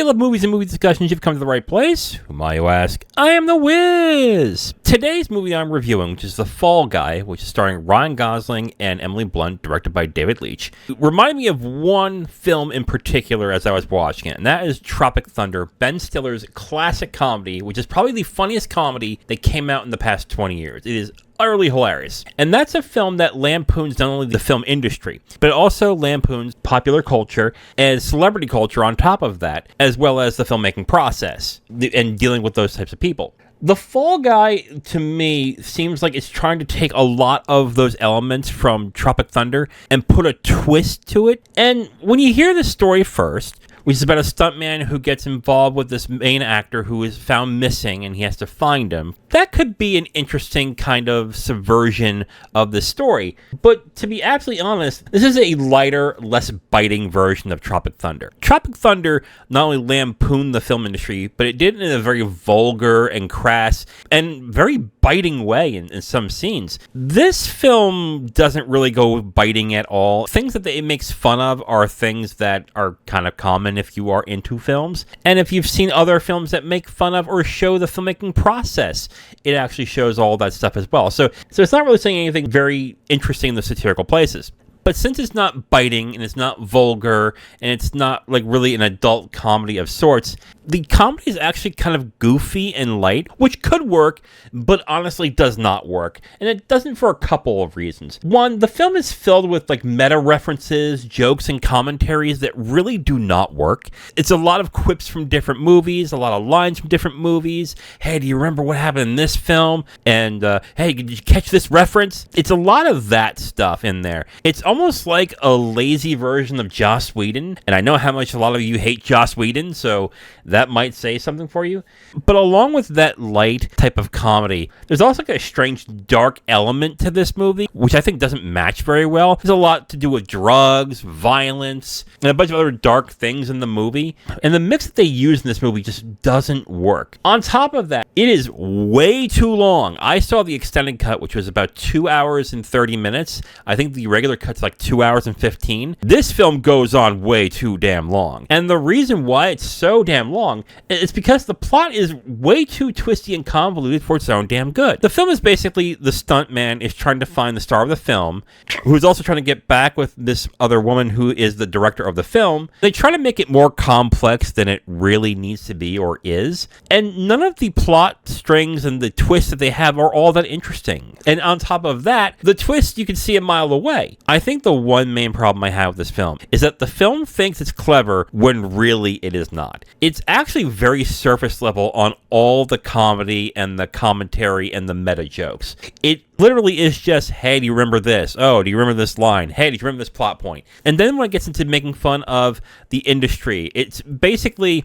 love movies and movie discussions, you've come to the right place. Who am I, you ask? I am the Wiz! Today's movie I'm reviewing, which is The Fall Guy, which is starring Ryan Gosling and Emily Blunt, directed by David Leitch, reminded me of one film in particular as I was watching it, and that is Tropic Thunder, Ben Stiller's classic comedy, which is probably the funniest comedy that came out in the past 20 years. It is utterly hilarious. And that's a film that lampoons not only the film industry, but also lampoons popular culture and celebrity culture on top of that, as well as the filmmaking process and dealing with those types of people. The Fall Guy, to me, seems like it's trying to take a lot of those elements from Tropic Thunder and put a twist to it. And when you hear the story first, which is about a stuntman who gets involved with this main actor who is found missing and he has to find him, that could be an interesting kind of subversion of the story. But to be absolutely honest, this is a lighter, less biting version of Tropic Thunder. Tropic Thunder not only lampooned the film industry, but it did it in a very vulgar and crass and very biting way in some scenes. This film doesn't really go biting at all. Things that it makes fun of are things that are kind of common if you are into films. And if you've seen other films that make fun of or show the filmmaking process, it actually shows all that stuff as well. So it's not really saying anything very interesting in the satirical places. But since it's not biting and it's not vulgar and it's not like really an adult comedy of sorts, the comedy is actually kind of goofy and light, which could work, but honestly does not work. And it doesn't for a couple of reasons. One, the film is filled with like meta references, jokes, and commentaries that really do not work. It's a lot of quips from different movies, a lot of lines from different movies. Hey, do you remember what happened in this film? And hey, did you catch this reference? It's a lot of that stuff in there. It's almost like a lazy version of Joss Whedon. And I know how much a lot of you hate Joss Whedon, so that might say something for you. But along with that light type of comedy, there's also like a strange dark element to this movie, which I think doesn't match very well. There's a lot to do with drugs, violence, and a bunch of other dark things in the movie. And the mix that they use in this movie just doesn't work. On top of that, it is way too long. I saw the extended cut, which was about 2 hours and 30 minutes. I think the regular cut's like 2 hours and 15. This film goes on way too damn long. And the reason why it's so damn long is because the plot is way too twisty and convoluted for its own damn good. The film is basically the stuntman is trying to find the star of the film, who is also trying to get back with this other woman who is the director of the film. They try to make it more complex than it really needs to be or is. And none of the plot strings and the twists that they have are all that interesting. And on top of that, the twist you can see a mile away. I think the one main problem I have with this film is that the film thinks it's clever when really it is not. It's actually very surface level on all the comedy and the commentary and the meta jokes. It literally is just, hey, do you remember this? Oh, do you remember this line? Hey, do you remember this plot point? And then when it gets into making fun of the industry, it's basically,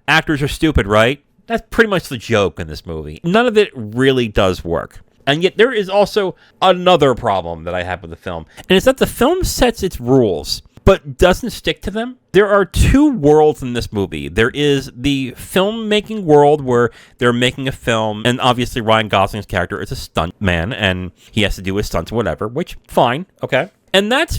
actors are stupid, right? That's pretty much the joke in this movie. None of it really does work. And yet there is also another problem that I have with the film, and it's that the film sets its rules, but doesn't stick to them. There are two worlds in this movie. There is the filmmaking world where they're making a film, and obviously Ryan Gosling's character is a stunt man, and he has to do his stunts or whatever, which, fine, okay. And that's,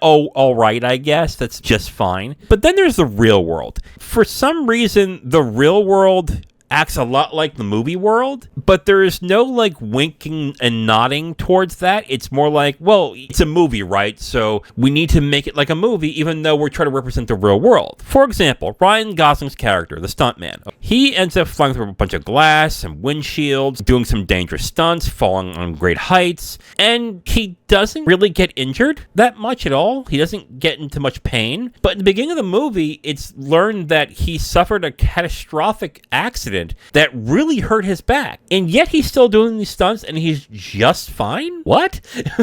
all right, I guess. That's just fine. But then there's the real world. For some reason, the real world acts a lot like the movie world, but there is no like winking and nodding towards that. It's more like, well, it's a movie, right? So we need to make it like a movie, even though we're trying to represent the real world. For example, Ryan Gosling's character, the stuntman, he ends up flying through a bunch of glass and windshields, doing some dangerous stunts, falling on great heights, and he doesn't really get injured that much at all. He doesn't get into much pain. But at the beginning of the movie, it's learned that he suffered a catastrophic accident that really hurt his back. And yet he's still doing these stunts and he's just fine? What?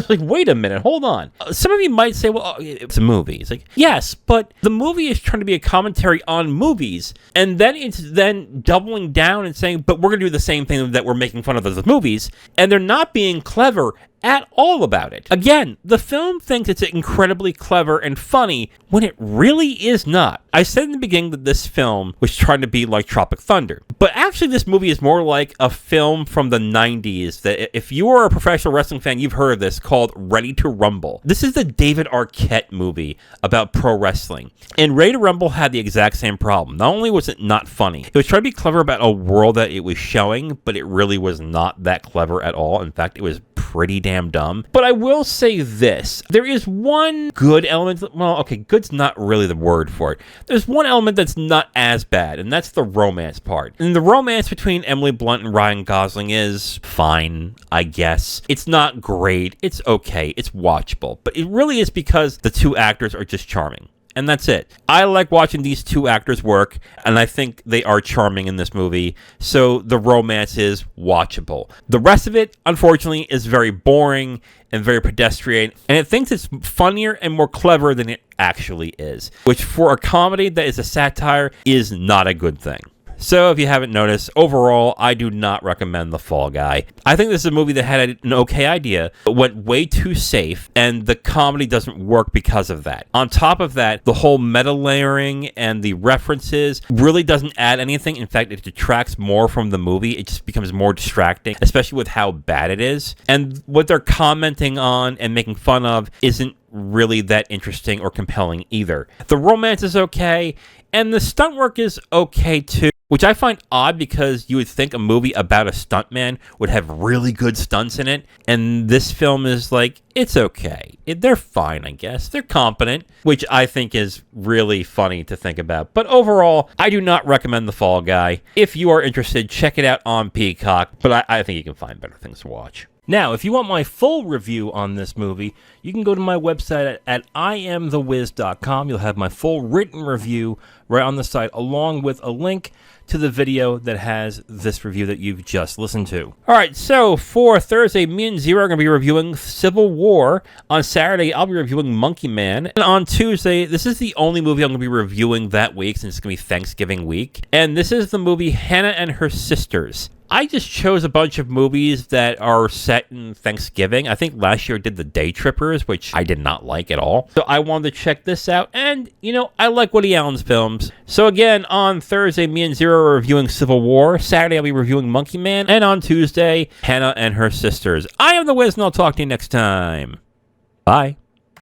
Like, wait a minute, hold on. Some of you might say, well, it's a movie. It's like, yes, but the movie is trying to be a commentary on movies. And then it's then doubling down and saying, but we're going to do the same thing that we're making fun of as the movies. And they're not being clever at all about it. Again, the film thinks it's incredibly clever and funny when it really is not. I said in the beginning that this film was trying to be like Tropic Thunder, but actually this movie is more like a film from the 90s that if you are a professional wrestling fan, you've heard of this, called Ready to Rumble. This is the David Arquette movie about pro wrestling, and Ready to Rumble had the exact same problem. Not only was it not funny, it was trying to be clever about a world that it was showing, but it really was not that clever at all. In fact, it was pretty damn dumb. But I will say this, there is one good element, well, okay, good's not really the word for it. There's one element that's not as bad, and that's the romance part. And the romance between Emily Blunt and Ryan Gosling is fine, I guess. It's not great, it's okay, it's watchable, but it really is because the two actors are just charming. And that's it. I like watching these two actors work, and I think they are charming in this movie, so the romance is watchable. The rest of it, unfortunately, is very boring and very pedestrian, and it thinks it's funnier and more clever than it actually is, which for a comedy that is a satire is not a good thing. So if you haven't noticed, overall, I do not recommend The Fall Guy. I think this is a movie that had an okay idea, but went way too safe, and the comedy doesn't work because of that. On top of that, the whole meta layering and the references really doesn't add anything. In fact, it detracts more from the movie. It just becomes more distracting, especially with how bad it is. And what they're commenting on and making fun of isn't really that interesting or compelling either. The romance is okay, and the stunt work is okay too, which I find odd because you would think a movie about a stuntman would have really good stunts in it, and this film is like, it's okay. They're fine, I guess. They're competent, which I think is really funny to think about. But overall, I do not recommend The Fall Guy. If you are interested, check it out on Peacock, but I think you can find better things to watch. Now, if you want my full review on this movie, you can go to my website at IamTheWiz.com. You'll have my full written review right on the site, along with a link to the video that has this review that you've just listened to. All right, so for Thursday, me and Zero are going to be reviewing Civil War. On Saturday, I'll be reviewing Monkey Man. And on Tuesday, this is the only movie I'm going to be reviewing that week since it's going to be Thanksgiving week. And this is the movie Hannah and Her Sisters. I just chose a bunch of movies that are set in Thanksgiving. I think last year I did The Day Trippers, which I did not like at all. So I wanted to check this out. And, you know, I like Woody Allen's films. So again, on Thursday, me and Zero are reviewing Civil War. Saturday, I'll be reviewing Monkey Man. And on Tuesday, Hannah and Her Sisters. I am The Wiz, and I'll talk to you next time. Bye.